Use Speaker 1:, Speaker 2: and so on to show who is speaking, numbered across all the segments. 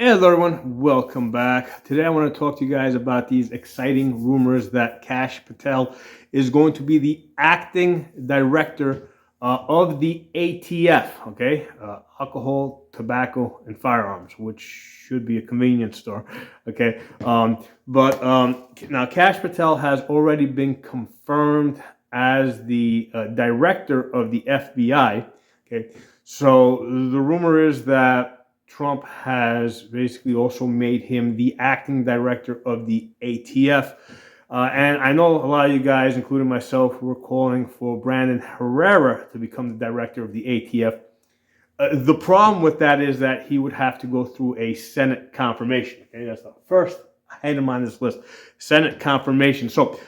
Speaker 1: Hello everyone, welcome back. Today I want to talk to you guys about these exciting rumors that Kash Patel is going to be the acting director of the ATF, okay? Alcohol, tobacco, and firearms, which should be a convenience store, okay? Now Kash Patel has already been confirmed as the director of the FBI, okay? So the rumor is that Trump has basically also made him the acting director of the ATF. And I know a lot of you guys, including myself, were calling for Brandon Herrera to become the director of the ATF. The problem with that is that he would have to go through a Senate confirmation. Okay, that's the first item on this list, Senate confirmation. So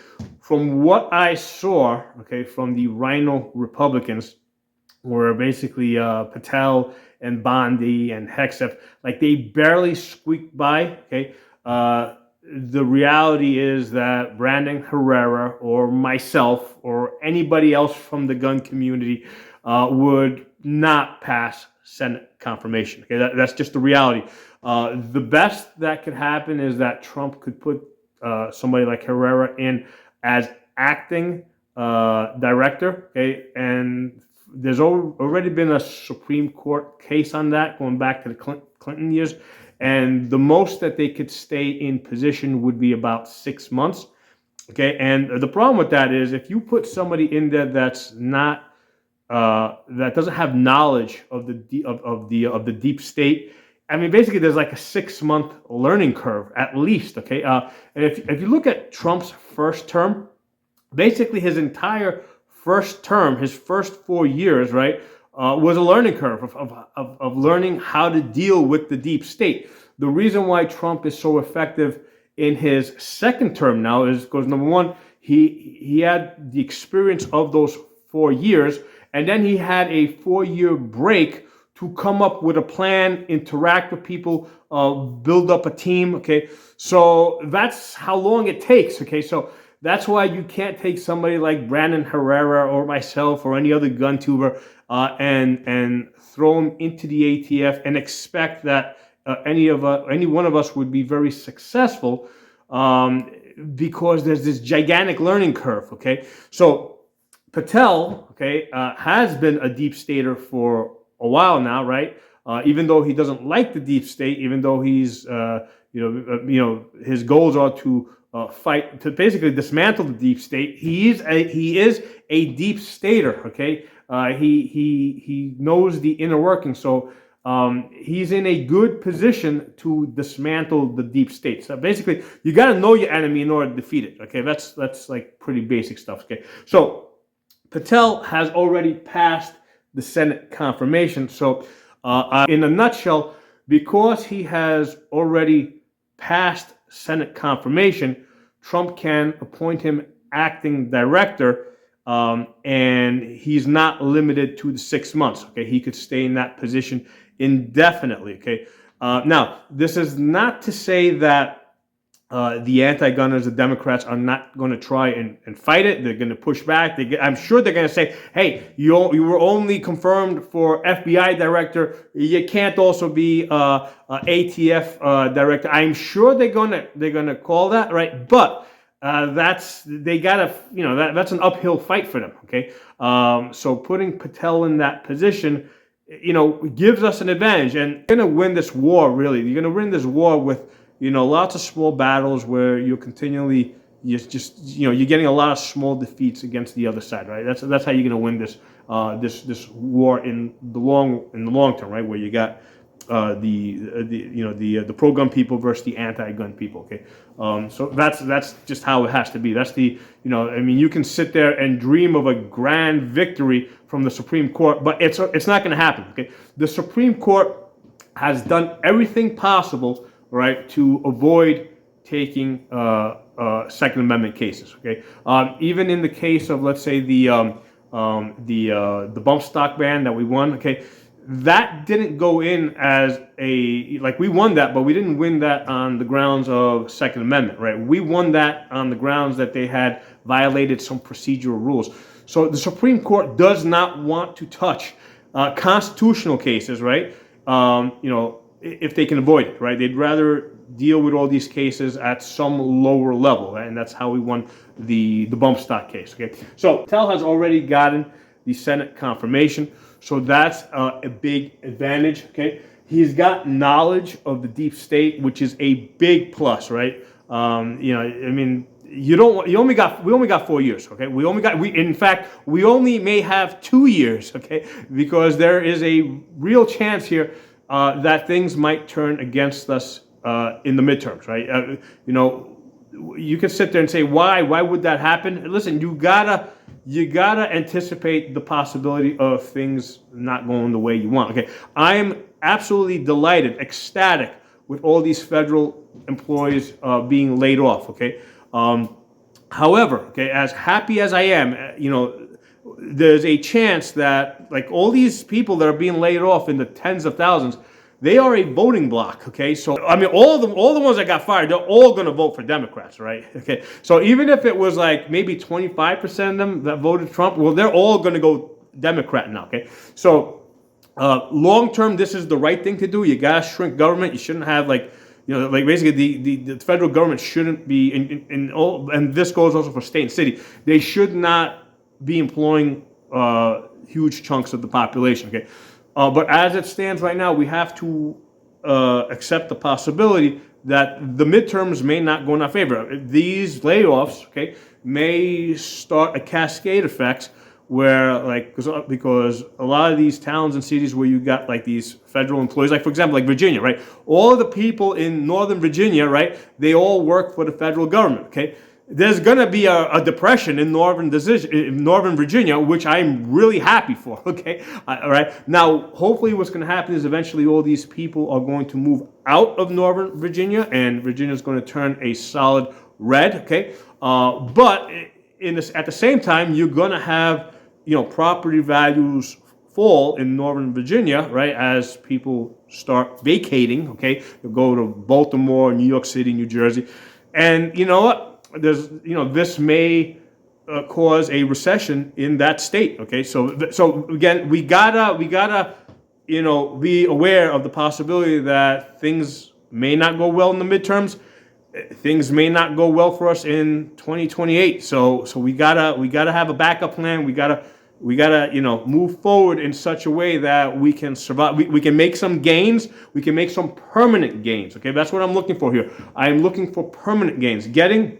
Speaker 1: from what I saw, okay, from the Rhino Republicans, where basically Patel and Bondi and Hexef, like they barely squeaked by, okay? The reality is that Brandon Herrera or myself or anybody else from the gun community would not pass Senate confirmation. Okay, that's just the reality. The best that could happen is that Trump could put somebody like Herrera in as acting director, okay, and there's already been a Supreme Court case on that going back to the Clinton years, and the most that they could stay in position would be about 6 months. Okay, and the problem with that is if you put somebody in there that's not that doesn't have knowledge of the deep state. I mean, basically, there's like a 6-month learning curve at least. Okay, and if you look at Trump's first term, basically his entire first term, his first 4 years, right, was a learning curve of learning how to deal with the deep state. The reason why Trump is so effective in his second term now is because, number one, he had the experience of those 4 years, and then he had a 4-year break to come up with a plan, interact with people, build up a team, okay? So that's how long it takes, okay? So that's why you can't take somebody like Brandon Herrera or myself or any other gun tuber and throw them into the ATF and expect that any one of us would be very successful because there's this gigantic learning curve. Okay, so Patel, okay, has been a deep stater for a while now, right? Even though he doesn't like the deep state, even though he's his goals are to fight to basically dismantle the deep state. He is a deep stater. Okay, he knows the inner working, so he's in a good position to dismantle the deep state. So basically, you got to know your enemy in order to defeat it. Okay, that's like pretty basic stuff. Okay, so Patel has already passed the Senate confirmation. So in a nutshell, because he has already passed Senate confirmation, Trump can appoint him acting director, and he's not limited to the 6 months. Okay, he could stay in that position indefinitely. Okay, now this is not to say that the anti-gunners, the Democrats, are not going to try and fight it. They're going to push back. I'm sure they're going to say, "Hey, you were only confirmed for FBI director. You can't also be ATF director." I'm sure they're gonna call that, right? But that's an uphill fight for them. Okay, so putting Patel in that position, gives us an advantage, and you're going to win this war. Really, you're going to win this war with lots of small battles where you're continually you're getting a lot of small defeats against the other side, right? That's how you're going to win this war in the long term, right? Where you got the pro-gun people versus the anti-gun people. Okay, so that's just how it has to be. That's you can sit there and dream of a grand victory from the Supreme Court, but it's not going to happen. Okay, the Supreme Court has done everything possible, right, to avoid taking Second Amendment cases. Okay, even in the case of, let's say, the bump stock ban that we won. Okay, that didn't go in as we won that, but we didn't win that on the grounds of Second Amendment, right? We won that on the grounds that they had violated some procedural rules. So the Supreme Court does not want to touch constitutional cases, right? if they can avoid it, right? They'd rather deal with all these cases at some lower level, right? And that's how we won the bump stock case. Okay, so Patel has already gotten the Senate confirmation, so that's a big advantage. Okay, he's got knowledge of the deep state, which is a big plus, right? I mean, we only got 4 years. Okay, in fact we only may have 2 years. Okay, because there is a real chance here that things might turn against us in the midterms, right? You can sit there and say, why would that happen? Listen, you gotta anticipate the possibility of things not going the way you want. Okay, I am absolutely delighted, ecstatic with all these federal employees being laid off. Okay, however, okay, as happy as I am, there's a chance that like all these people that are being laid off in the tens of thousands, they are a voting bloc. Okay, so I mean, all the ones that got fired, they're all going to vote for Democrats, right? Okay, so even if it was like maybe 25% of them that voted Trump, well, they're all going to go Democrat now. Okay, so long term, this is the right thing to do. You gotta shrink government. You shouldn't have like basically the federal government shouldn't be in all, and this goes also for state and city. They should not be employing huge chunks of the population. Okay, but as it stands right now, we have to accept the possibility that the midterms may not go in our favor. These layoffs, okay, may start a cascade effects where because a lot of these towns and cities where you got like these federal employees, like for example, like Virginia, right? All the people in Northern Virginia, right? They all work for the federal government, okay? There's going to be a depression in Northern Virginia, which I'm really happy for, okay? All right. Now, hopefully what's going to happen is eventually all these people are going to move out of Northern Virginia, and Virginia is going to turn a solid red, okay? But at the same time, you're going to have property values fall in Northern Virginia, right, as people start vacating, okay? They'll go to Baltimore, New York City, New Jersey. And you know what? This may cause a recession in that state, okay? So again, we gotta be aware of the possibility that things may not go well in the midterms. Things may not go well for us in 2028. So we gotta have a backup plan. We gotta move forward in such a way that we can survive. We can make some gains. We can make some permanent gains. Okay, that's what I'm looking for here. I am looking for permanent gains. Getting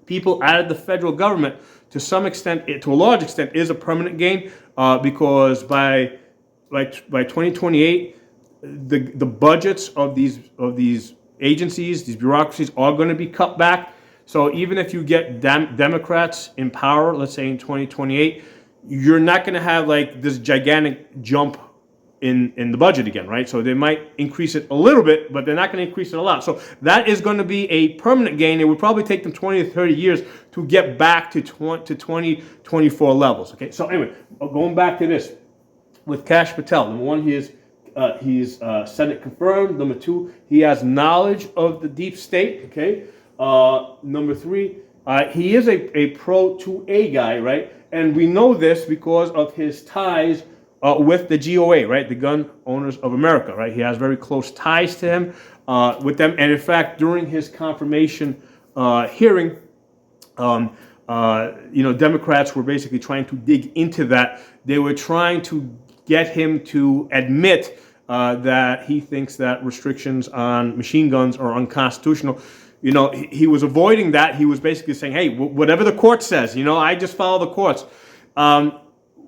Speaker 1: people out of the federal government to some extent, to a large extent, is a permanent gain because by 2028, the budgets of these agencies, these bureaucracies, are going to be cut back. So even if you get Democrats in power, let's say in 2028, you're not going to have like this gigantic jump in the budget again, right? So they might increase it a little bit, but they're not going to increase it a lot. So that is going to be a permanent gain. It would probably take them 20 to 30 years to get back to 2024 levels. Okay, so anyway, going back to this with Kash Patel, number one, he's Senate confirmed. Number two, he has knowledge of the deep state. Okay. Number three, he is a pro 2A guy, right? And we know this because of his ties with the GOA, right? The Gun Owners of America, right? He has very close ties to him, with them. And in fact, during his confirmation hearing, Democrats were basically trying to dig into that. They were trying to get him to admit that he thinks that restrictions on machine guns are unconstitutional. He was avoiding that. He was basically saying, hey, whatever the court says, I just follow the courts,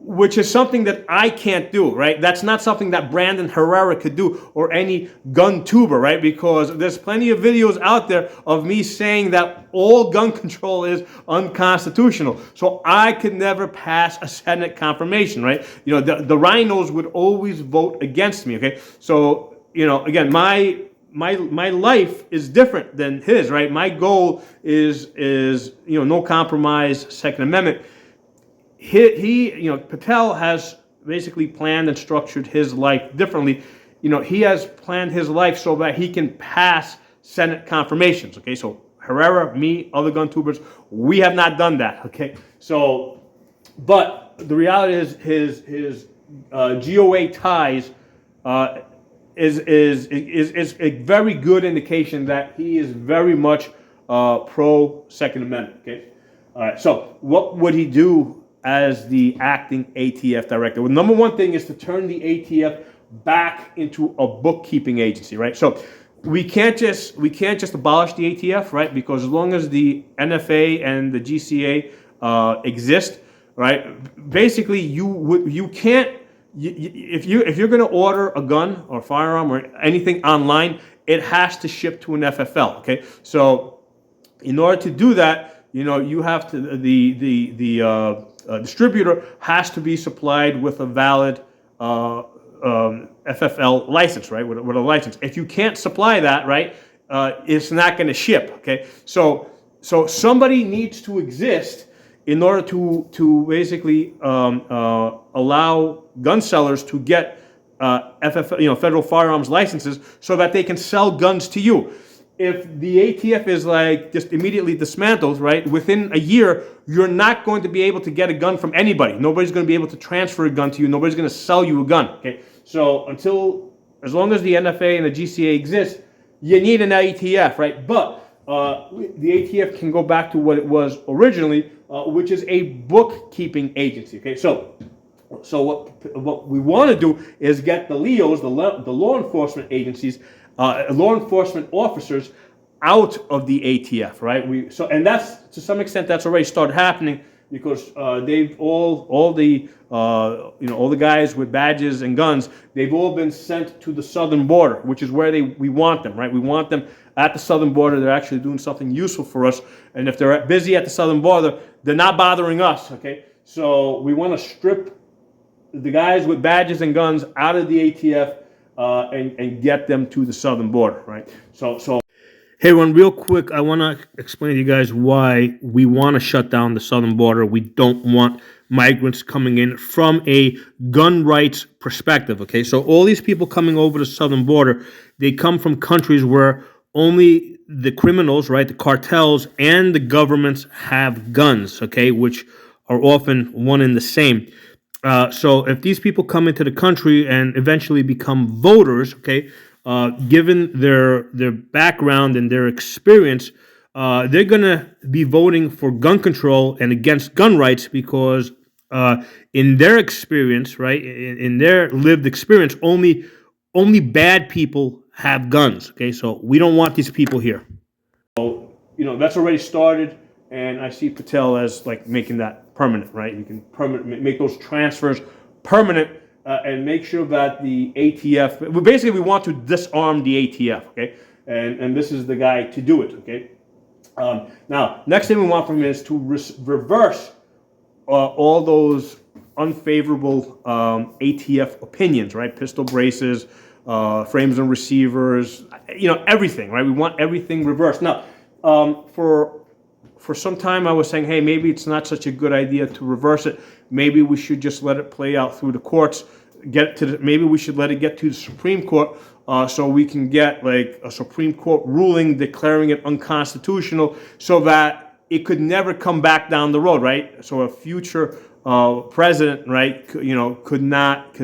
Speaker 1: which is something that I can't do, right? That's not something that Brandon Herrera could do or any gun tuber, right? Because there's plenty of videos out there of me saying that all gun control is unconstitutional. So I could never pass a Senate confirmation, right? The rhinos would always vote against me, okay? So, again, my life is different than his, right? My goal is no compromise, Second Amendment. Patel has basically planned and structured his life differently. He has planned his life so that he can pass Senate confirmations. Okay, so Herrera, me, other gun tubers, we have not done that. Okay, so, but the reality is his GOA ties is a very good indication that he is very much pro Second Amendment. Okay, all right. So what would he do as the acting ATF director? Well, number one thing is to turn the ATF back into a bookkeeping agency, right? So we can't just abolish the ATF, right? Because as long as the NFA and the GCA exist, right? Basically, you can't. If you're going to order a gun or firearm or anything online, it has to ship to an FFL. Okay, so in order to do that, you have to the distributor has to be supplied with a valid FFL license, right? With a license. If you can't supply that, right, it's not going to ship. Okay, so somebody needs to exist in order to basically allow gun sellers to get federal firearms licenses so that they can sell guns to you. If the ATF is like just immediately dismantled, right, within a year, you're not going to be able to get a gun from anybody. Nobody's going to be able to transfer a gun to you. Nobody's going to sell you a gun. Okay, so as long as the NFA and the GCA exist, you need an ATF, right? But the ATF can go back to what it was originally, which is a bookkeeping agency. Okay, so what we want to do is get the LEOs, the law enforcement agencies, law enforcement officers out of the ATF, right? And that's to some extent that's already started happening because they've all the guys with badges and guns, they've all been sent to the southern border, which is where we want them, right? We want them at the southern border. They're actually doing something useful for us, and if they're busy at the southern border, they're not bothering us. Okay, so we want to strip the guys with badges and guns out of the ATF and get them to the southern border, right? So. Hey, everyone, real quick, I want to explain to you guys why we want to shut down the southern border. We don't want migrants coming in from a gun rights perspective, okay? So all these people coming over the southern border, they come from countries where only the criminals, right, the cartels and the governments have guns, okay, which are often one and the same. So if these people come into the country and eventually become voters, okay, given their background and their experience, they're going to be voting for gun control and against gun rights because in their experience, right, in their lived experience, only bad people have guns. Okay, so we don't want these people here. So that's already started, and I see Patel as like making that permanent, right? You can make those transfers permanent. And make sure that the ATF, basically we want to disarm the ATF, okay? And this is the guy to do it, okay? Now, next thing we want from him is to reverse all those unfavorable ATF opinions, right? Pistol braces, frames and receivers, everything, right? We want everything reversed. Now, for some time I was saying, hey, maybe it's not such a good idea to reverse it. Maybe we should just let it play out through the courts. Maybe we should let it get to the Supreme Court so we can get like a Supreme Court ruling declaring it unconstitutional so that it could never come back down the road, right? So a future president, right, could not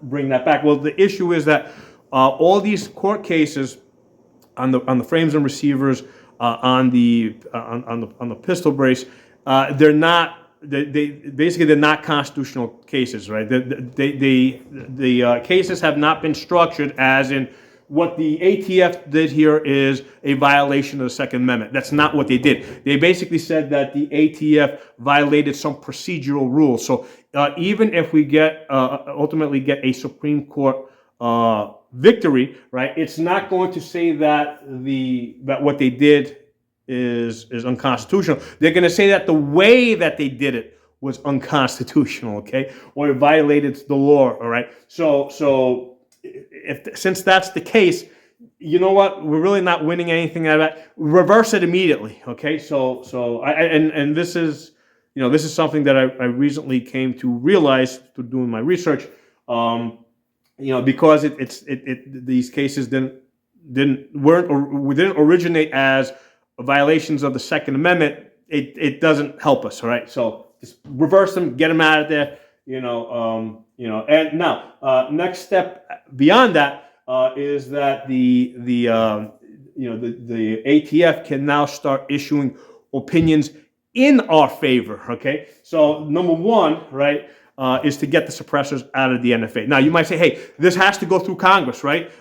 Speaker 1: bring that back. Well, the issue is that all these court cases on the frames and receivers, on the pistol brace, they're not constitutional cases, right? The cases have not been structured as in what the ATF did here is a violation of the Second Amendment. That's not what they did. They basically said that the ATF violated some procedural rules. So even if we ultimately get a Supreme Court victory, right? It's not going to say that what they did is unconstitutional. They're going to say that the way that they did it was unconstitutional, okay, or it violated the law. All right. So since that's the case, you know what? We're really not winning anything out of that. Reverse it immediately, okay? So this is something that I recently came to realize through doing my research. Because these cases didn't originate as violations of the Second Amendment. It doesn't help us, all right? So just reverse them, get them out of there, And now next step beyond that, is that the ATF can now start issuing opinions in our favor. Okay, so number one, right, is to get the suppressors out of the NFA. Now you might say, hey, this has to go through Congress, right,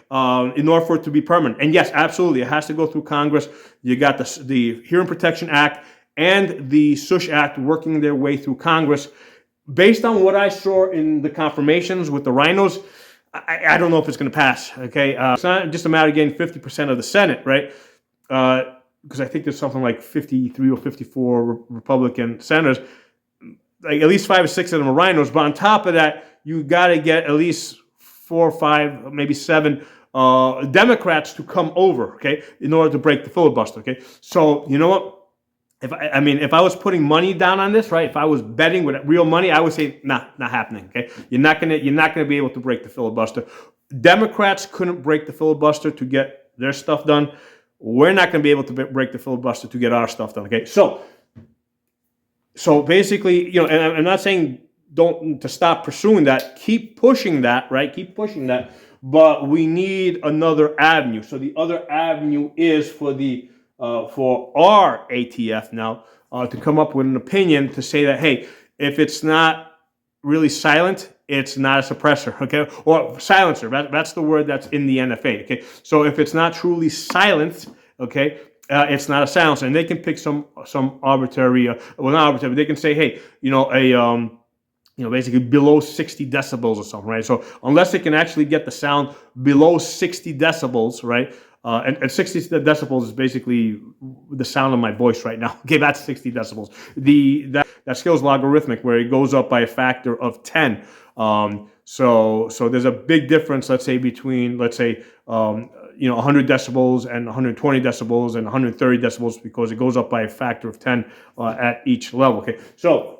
Speaker 1: in order for it to be permanent. And yes, absolutely, it has to go through Congress. You got the Hearing Protection Act and the SUSH Act working their way through Congress. Based on what I saw in the confirmations with the rhinos, I don't know if it's going to pass. Okay, it's not just a matter of getting 50% of the Senate, right? Because I think there's something like 53 or 54 Republican senators. Like at least 5 or 6 of them are rhinos. But on top of that, you got to get at least 4 or 5, maybe 7 Democrats to come over, okay, in order to break the filibuster. Okay, so you know what? If I was putting money down on this, right? If I was betting with real money, I would say, not happening. Okay, you're not gonna be able to break the filibuster. Democrats couldn't break the filibuster to get their stuff done. We're not gonna be able to break the filibuster to get our stuff done. Okay, so basically, and I'm not saying to stop pursuing that. Keep pushing that, right? Keep pushing that. But we need another avenue. So the other avenue is for our ATF now to come up with an opinion to say that, hey, if it's not really silent, it's not a suppressor, okay? Or silencer, that's the word that's in the NFA, okay? So if it's not truly silent, okay, it's not a silencer. And they can pick some arbitrary, not arbitrary, but they can say, hey, basically below 60 decibels or something, right? So unless they can actually get the sound below 60 decibels, right? And 60 decibels is basically the sound of my voice right now. Okay, that's 60 decibels. That scale is logarithmic, where it goes up by a factor of 10. So there's a big difference, let's say, between 100 decibels and 120 decibels and 130 decibels, because it goes up by a factor of 10 at each level. Okay, so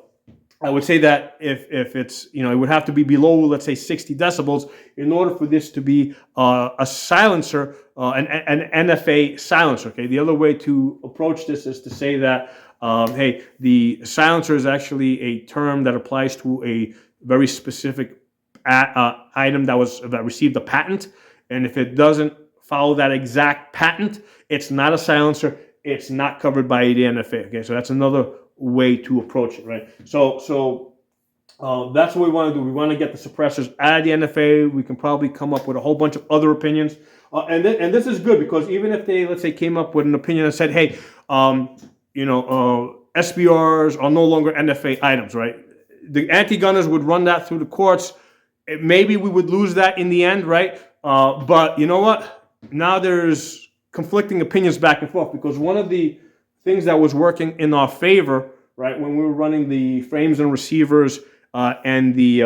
Speaker 1: I would say that if it's, it would have to be below, let's say, 60 decibels in order for this to be a silencer, an NFA silencer. Okay. The other way to approach this is to say that, hey, the silencer is actually a term that applies to a very specific item that received a patent, and if it doesn't follow that exact patent, it's not a silencer. It's not covered by the NFA. Okay. So that's another way to approach it, right? So that's what we want to do. We want to get the suppressors out of the NFA. We can probably come up with a whole bunch of other opinions, and this is good, because even if they, let's say, came up with an opinion that said, hey, SBRs are no longer NFA items, right? The anti-gunners would run that through the courts. Maybe we would lose that in the end, right? But you know what? Now there's conflicting opinions back and forth, because one of the things that was working in our favor, right, when we were running the frames and receivers and the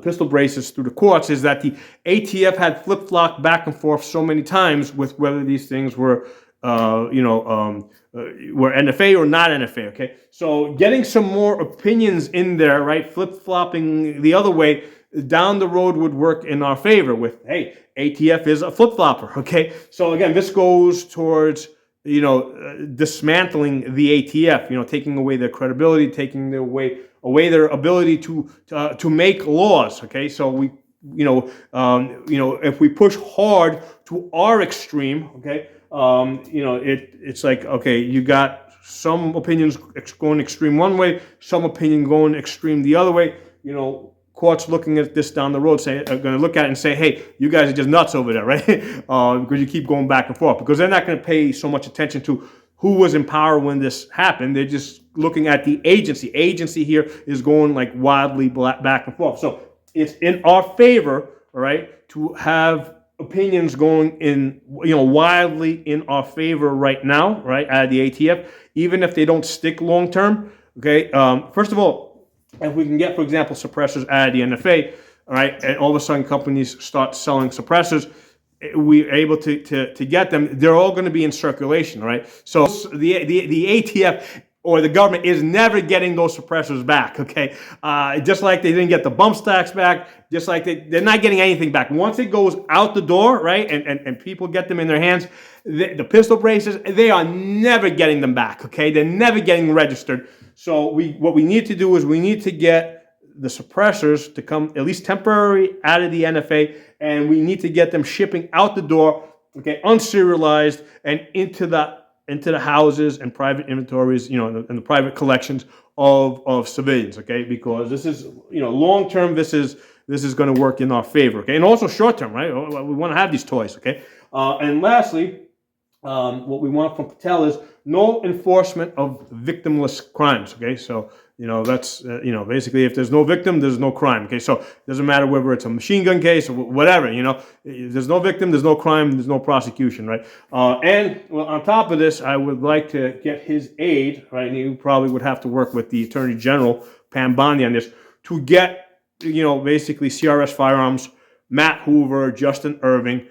Speaker 1: pistol braces through the courts, is that the ATF had flip-flopped back and forth so many times with whether these things were NFA or not NFA. Okay, so getting some more opinions in there, right, flip-flopping the other way down the road would work in our favor. With, hey, ATF is a flip-flopper. Okay, so again, this goes towards dismantling the ATF, taking away their credibility, taking away their ability to make laws. Okay, so we, if we push hard to our extreme, okay, it's like, okay, you got some opinions going extreme one way, some opinion going extreme the other way. Courts looking at this down the road are going to look at it and say, hey, you guys are just nuts over there, right? Because you keep going back and forth. Because they're not going to pay so much attention to who was in power when this happened. They're just looking at the agency. Agency here is going like wildly back and forth. So it's in our favor, all right, to have opinions going in, wildly in our favor right now, right, out of the ATF, even if they don't stick long term. Okay, first of all, if we can get, for example, suppressors out of the NFA, all right, and all of a sudden companies start selling suppressors, we're able to get them. They're all going to be in circulation, all right? So the ATF or the government is never getting those suppressors back, okay? Just like they didn't get the bump stocks back, just like they're not getting anything back. Once it goes out the door, right, and people get them in their hands, the pistol braces, they are never getting them back, okay? They're never getting registered. So what we need to do is we need to get the suppressors to come at least temporarily out of the NFA, and we need to get them shipping out the door, okay, unserialized and into the houses and private inventories, and the private collections of civilians, okay, because this is, long term, this is going to work in our favor, okay, and also short term, right? We want to have these toys, okay, and lastly, what we want from Patel is no enforcement of victimless crimes, okay, so that's basically, if there's no victim, there's no crime, okay, so it doesn't matter whether it's a machine gun case or whatever, if there's no victim, there's no crime, there's no prosecution, right? And well, on top of this, I would like to get his aid, right, and you probably would have to work with the Attorney General, Pam Bondi, on this, to get, basically CRS Firearms, Matt Hoover, Justin Irving,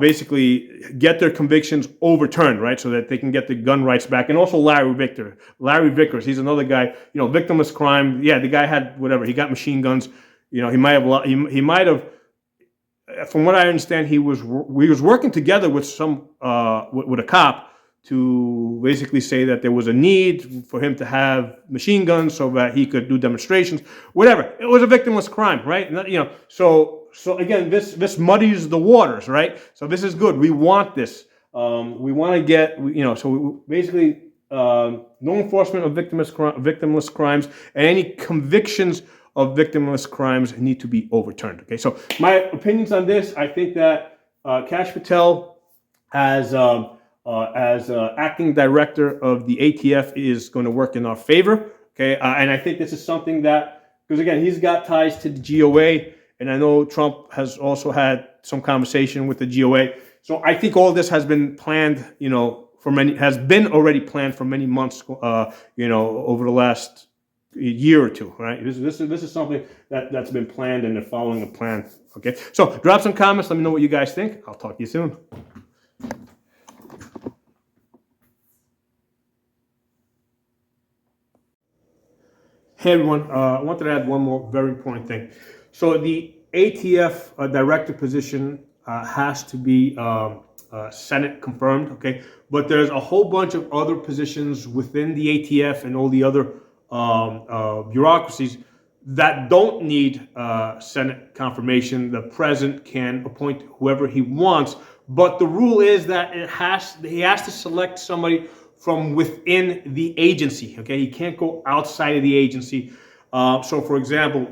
Speaker 1: basically get their convictions overturned, right? So that they can get the gun rights back. And also Larry Vickers, he's another guy, victimless crime. Yeah, the guy had whatever, he got machine guns. He might have, from what I understand, he was working together with with a cop to basically say that there was a need for him to have machine guns so that he could do demonstrations, whatever. It was a victimless crime, right? So again, this muddies the waters, right? So this is good. We want this. We want to get, so basically no enforcement of victimless crimes, and any convictions of victimless crimes need to be overturned. Okay, so my opinions on this, I think that Kash Patel as acting director of the ATF is going to work in our favor. Okay, and I think this is something that, because again, he's got ties to the GOA. And I know Trump has also had some conversation with the GOA. So I think all this has been planned, already planned for many months, over the last year or two, right? This is something that's been planned, and they're following the plan. Okay. So drop some comments. Let me know what you guys think. I'll talk to you soon. Hey everyone, I wanted to add one more very important thing. So the ATF director position has to be Senate confirmed, okay? But there's a whole bunch of other positions within the ATF and all the other bureaucracies that don't need Senate confirmation. The president can appoint whoever he wants, but the rule is that he has to select somebody from within the agency, okay? He can't go outside of the agency. So for example,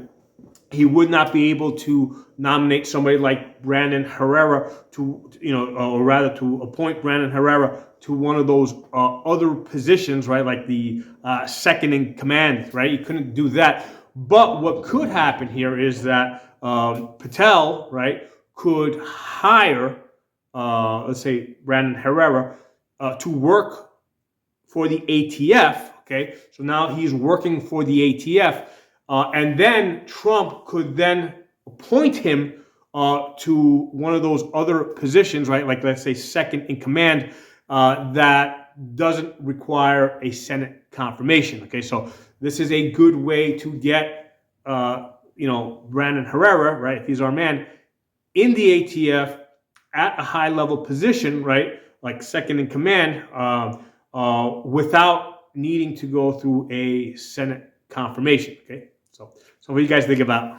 Speaker 1: he would not be able to nominate somebody like Brandon Herrera to, or rather to appoint Brandon Herrera to one of those other positions, right? Like the second in command, right? He couldn't do that. But what could happen here is that Patel, right, could hire, let's say, Brandon Herrera to work for the ATF, okay? So now he's working for the ATF. And then Trump could then appoint him to one of those other positions, right? Like, let's say, second in command, that doesn't require a Senate confirmation. Okay, so this is a good way to get, Brandon Herrera, right? If he's our man, in the ATF at a high level position, right? Like second in command, without needing to go through a Senate confirmation. Okay. So what do you guys think about?